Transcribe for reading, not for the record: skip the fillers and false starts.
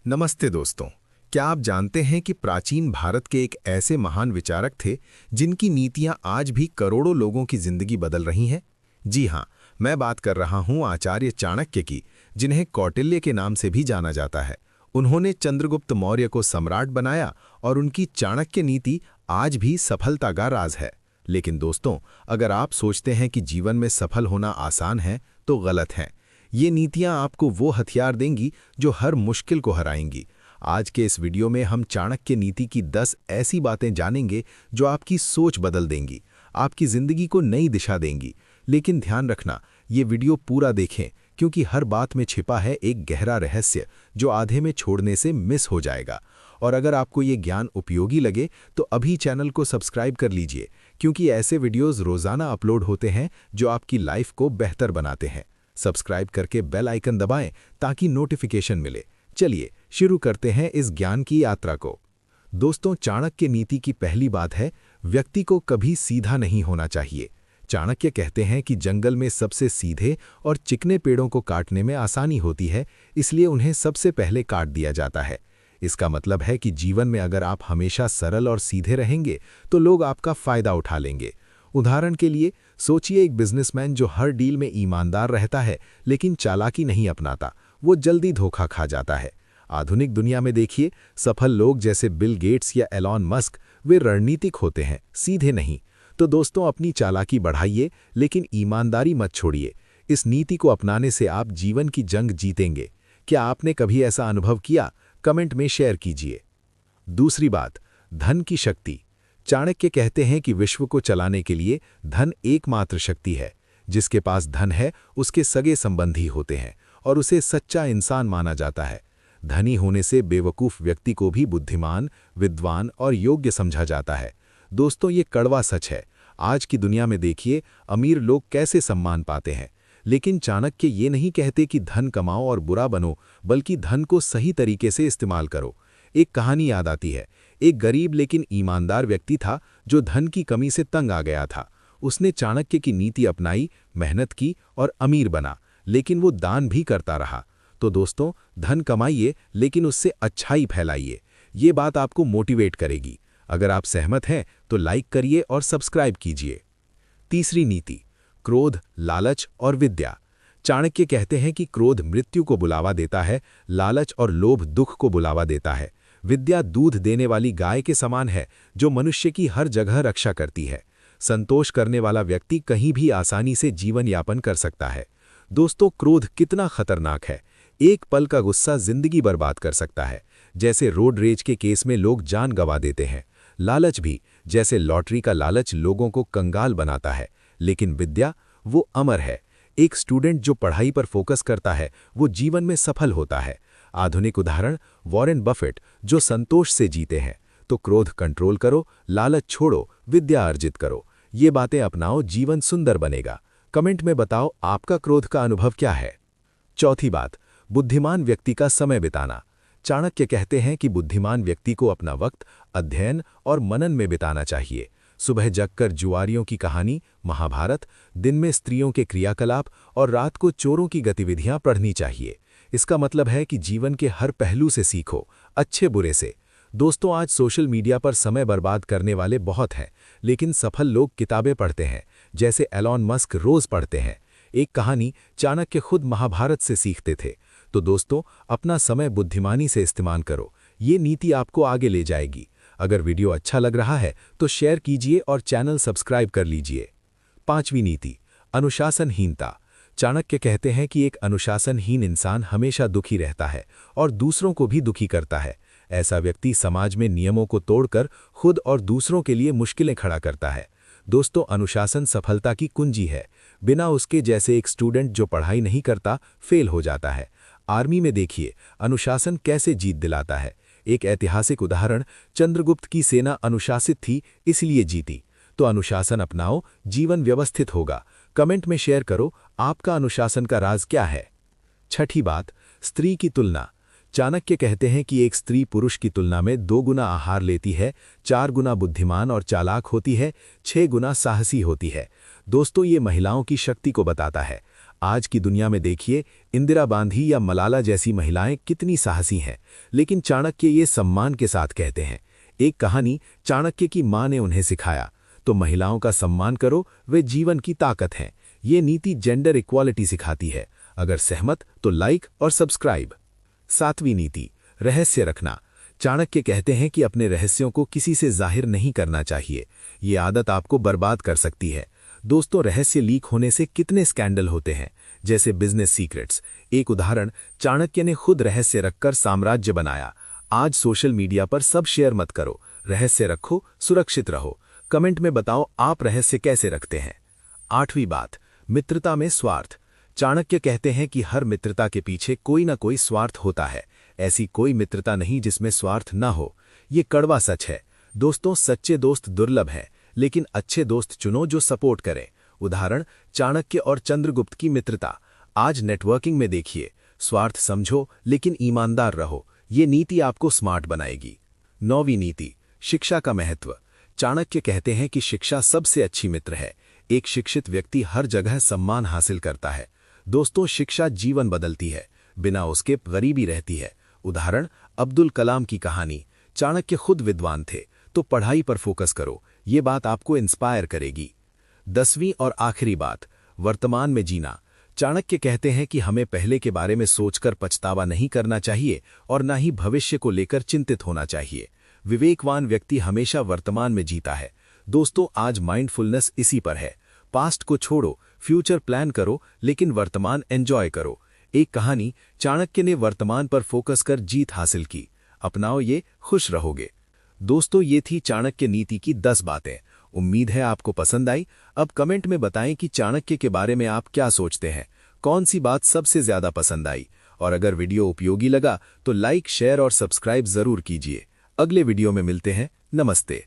नमस्ते दोस्तों। क्या आप जानते हैं कि प्राचीन भारत के एक ऐसे महान विचारक थे जिनकी नीतियां आज भी करोड़ों लोगों की जिंदगी बदल रही हैं? जी हां, मैं बात कर रहा हूं आचार्य चाणक्य की, जिन्हें कौटिल्य के नाम से भी जाना जाता है। उन्होंने चंद्रगुप्त मौर्य को सम्राट बनाया और उनकी चाणक्य नीति आज भी सफलता का राज है। लेकिन दोस्तों, अगर आप सोचते हैं कि जीवन में सफल होना आसान है, तो गलत है। ये नीतियां आपको वो हथियार देंगी जो हर मुश्किल को हराएंगी। आज के इस वीडियो में हम चाणक्य नीति की 10 ऐसी बातें जानेंगे जो आपकी सोच बदल देंगी, आपकी जिंदगी को नई दिशा देंगी। लेकिन ध्यान रखना, ये वीडियो पूरा देखें, क्योंकि हर बात में छिपा है एक गहरा रहस्य जो आधे में छोड़ने से मिस हो जाएगा। और अगर आपको ये ज्ञान उपयोगी लगे तो अभी चैनल को सब्सक्राइब कर लीजिए, क्योंकि ऐसे वीडियोज़ रोज़ाना अपलोड होते हैं जो आपकी लाइफ को बेहतर बनाते हैं। सब्सक्राइब करके बेल आइकन दबाएं ताकि नोटिफिकेशन मिले। चलिए शुरू करते हैं इस ज्ञान की यात्रा को। दोस्तों, चाणक्य नीति की पहली बात है, व्यक्ति को कभी सीधा नहीं होना चाहिए। चाणक्य कहते हैं कि जंगल में सबसे सीधे और चिकने पेड़ों को काटने में आसानी होती है, इसलिए उन्हें सबसे पहले काट दिया जाता है। इसका मतलब है कि जीवन में अगर आप हमेशा सरल और सीधे रहेंगे तो लोग आपका फायदा उठा लेंगे। उदाहरण के लिए सोचिए, एक बिजनेसमैन जो हर डील में ईमानदार रहता है लेकिन चालाकी नहीं अपनाता, वो जल्दी धोखा खा जाता है। आधुनिक दुनिया में देखिए, सफल लोग जैसे बिल गेट्स या एलॉन मस्क, वे रणनीतिक होते हैं, सीधे नहीं। तो दोस्तों, अपनी चालाकी बढ़ाइए लेकिन ईमानदारी मत छोड़िए। इस नीति को अपनाने से आप जीवन की जंग जीतेंगे। क्या आपने कभी ऐसा अनुभव किया? कमेंट में शेयर कीजिए। दूसरी बात, धन की शक्ति। चाणक्य कहते हैं कि विश्व को चलाने के लिए धन एकमात्र शक्ति है। जिसके पास धन है उसके सगे संबंधी होते हैं और उसे सच्चा इंसान माना जाता है। धनी होने से बेवकूफ़ व्यक्ति को भी बुद्धिमान, विद्वान और योग्य समझा जाता है। दोस्तों, ये कड़वा सच है। आज की दुनिया में देखिए, अमीर लोग कैसे सम्मान पाते हैं। लेकिन चाणक्य ये नहीं कहते कि धन कमाओ और बुरा बनो, बल्कि धन को सही तरीके से इस्तेमाल करो। एक कहानी याद आती है। एक गरीब लेकिन ईमानदार व्यक्ति था जो धन की कमी से तंग आ गया था। उसने चाणक्य की नीति अपनाई, मेहनत की और अमीर बना, लेकिन वो दान भी करता रहा। तो दोस्तों, धन कमाइए लेकिन उससे अच्छाई फैलाइए। ये बात आपको मोटिवेट करेगी। अगर आप सहमत हैं तो लाइक करिए और सब्सक्राइब कीजिए। तीसरी नीति, क्रोध, लालच और विद्या। चाणक्य कहते हैं कि क्रोध मृत्यु को बुलावा देता है, लालच और लोभ दुख को बुलावा देता है। विद्या दूध देने वाली गाय के समान है जो मनुष्य की हर जगह रक्षा करती है। संतोष करने वाला व्यक्ति कहीं भी आसानी से जीवन यापन कर सकता है। दोस्तों, क्रोध कितना खतरनाक है। एक पल का गुस्सा जिंदगी बर्बाद कर सकता है। जैसे रोड रेज के केस में लोग जान गंवा देते हैं। लालच भी, जैसे लॉटरी का लालच, लोगों को कंगाल बनाता है। लेकिन विद्या, वो अमर है। एक स्टूडेंट जो पढ़ाई पर फोकस करता है वो जीवन में सफल होता है। आधुनिक उदाहरण वॉरेन बफेट, जो संतोष से जीते हैं। तो क्रोध कंट्रोल करो, लालच छोड़ो, विद्या अर्जित करो। ये बातें अपनाओ, जीवन सुंदर बनेगा। कमेंट में बताओ आपका क्रोध का अनुभव क्या है। चौथी बात, बुद्धिमान व्यक्ति का समय बिताना। चाणक्य कहते हैं कि बुद्धिमान व्यक्ति को अपना वक्त अध्ययन और मनन में बिताना चाहिए। सुबह जगकर जुआरियों की कहानी, महाभारत, दिन में स्त्रियों के क्रियाकलाप और रात को चोरों की गतिविधियां पढ़नी चाहिए। इसका मतलब है कि जीवन के हर पहलू से सीखो, अच्छे बुरे से। दोस्तों, आज सोशल मीडिया पर समय बर्बाद करने वाले बहुत हैं, लेकिन सफल लोग किताबें पढ़ते हैं, जैसे एलॉन मस्क रोज पढ़ते हैं। एक कहानी, चाणक्य खुद महाभारत से सीखते थे। तो दोस्तों, अपना समय बुद्धिमानी से इस्तेमाल करो। ये नीति आपको आगे ले जाएगी। अगर वीडियो अच्छा लग रहा है तो शेयर कीजिए और चैनल सब्सक्राइब कर लीजिए। पांचवी नीति, अनुशासनहीनता। चाणक्य कहते हैं कि एक अनुशासनहीन इंसान हमेशा दुखी रहता है और दूसरों को भी दुखी करता है। ऐसा व्यक्ति समाज में नियमों को तोड़कर खुद और दूसरों के लिए मुश्किलें खड़ा करता है। दोस्तों, अनुशासन सफलता की कुंजी है। बिना उसके जैसे एक स्टूडेंट जो पढ़ाई नहीं करता फेल हो जाता है। आर्मी में देखिए, अनुशासन कैसे जीत दिलाता है। एक ऐतिहासिक उदाहरण, चंद्रगुप्त की सेना अनुशासित थी, इसलिए जीती। तो अनुशासन अपनाओ, जीवन व्यवस्थित होगा। कमेंट में शेयर करो आपका अनुशासन का राज क्या है। छठी बात, स्त्री की तुलना। चाणक्य कहते हैं कि एक स्त्री पुरुष की तुलना में 2 गुना आहार लेती है, 4 गुना बुद्धिमान और चालाक होती है, 6 गुना साहसी होती है। दोस्तों, ये महिलाओं की शक्ति को बताता है। आज की दुनिया में देखिए, इंदिरा गांधी या मलाला जैसी महिलाएं कितनी साहसी हैं, लेकिन चाणक्य ये सम्मान के साथ कहते हैं। एक कहानी, चाणक्य की मां ने उन्हें सिखाया, तो महिलाओं का सम्मान करो, वे जीवन की ताकत हैं। ये नीति जेंडर इक्वालिटी सिखाती है। अगर सहमत तो लाइक और सब्सक्राइब। 7वीं नीति, रहस्य रखना। चाणक्य कहते हैं कि अपने रहस्यों को किसी से जाहिर नहीं करना चाहिए। ये आदत आपको बर्बाद कर सकती है। दोस्तों, रहस्य लीक होने से कितने स्कैंडल होते हैं, जैसे बिजनेस सीक्रेट्स। एक उदाहरण, चाणक्य ने खुद रहस्य रखकर साम्राज्य बनाया। आज सोशल मीडिया पर सब शेयर मत करो, रहस्य रखो, सुरक्षित रहो। कमेंट में बताओ आप रहस्य कैसे रखते हैं। 8वीं बात, मित्रता में स्वार्थ। चाणक्य कहते हैं कि हर मित्रता के पीछे कोई ना कोई स्वार्थ होता है। ऐसी कोई मित्रता नहीं जिसमें स्वार्थ न हो। ये कड़वा सच है। दोस्तों, सच्चे दोस्त दुर्लभ हैं, लेकिन अच्छे दोस्त चुनो जो सपोर्ट करें। उदाहरण, चाणक्य और चंद्रगुप्त की मित्रता। आज नेटवर्किंग में देखिए, स्वार्थ समझो लेकिन ईमानदार रहो। ये नीति आपको स्मार्ट बनाएगी। 9वीं नीति, शिक्षा का महत्व। चाणक्य कहते हैं कि शिक्षा सबसे अच्छी मित्र है। एक शिक्षित व्यक्ति हर जगह सम्मान हासिल करता है। दोस्तों, शिक्षा जीवन बदलती है, बिना उसके गरीबी रहती है। उदाहरण, अब्दुल कलाम की कहानी। चाणक्य खुद विद्वान थे, तो पढ़ाई पर फोकस करो। ये बात आपको इंस्पायर करेगी। 10वीं और आखिरी बात, वर्तमान में जीना। चाणक्य कहते हैं कि हमें पहले के बारे में सोचकर पछतावा नहीं करना चाहिए और न ही भविष्य को लेकर चिंतित होना चाहिए। विवेकवान व्यक्ति हमेशा वर्तमान में जीता है। दोस्तों, आज माइंडफुलनेस इसी पर है। पास्ट को छोड़ो, फ्यूचर प्लान करो, लेकिन वर्तमान एंजॉय करो। एक कहानी, चाणक्य ने वर्तमान पर फोकस कर जीत हासिल की। अपनाओ ये, खुश रहोगे। दोस्तों, ये थी चाणक्य नीति की 10 बातें। उम्मीद है आपको पसंद आई। अब कमेंट में बताएं कि चाणक्य के बारे में आप क्या सोचते हैं, कौन सी बात सबसे ज्यादा पसंद आई। और अगर वीडियो उपयोगी लगा तो लाइक, शेयर और सब्सक्राइब जरूर कीजिए। अगले वीडियो में मिलते हैं। नमस्ते।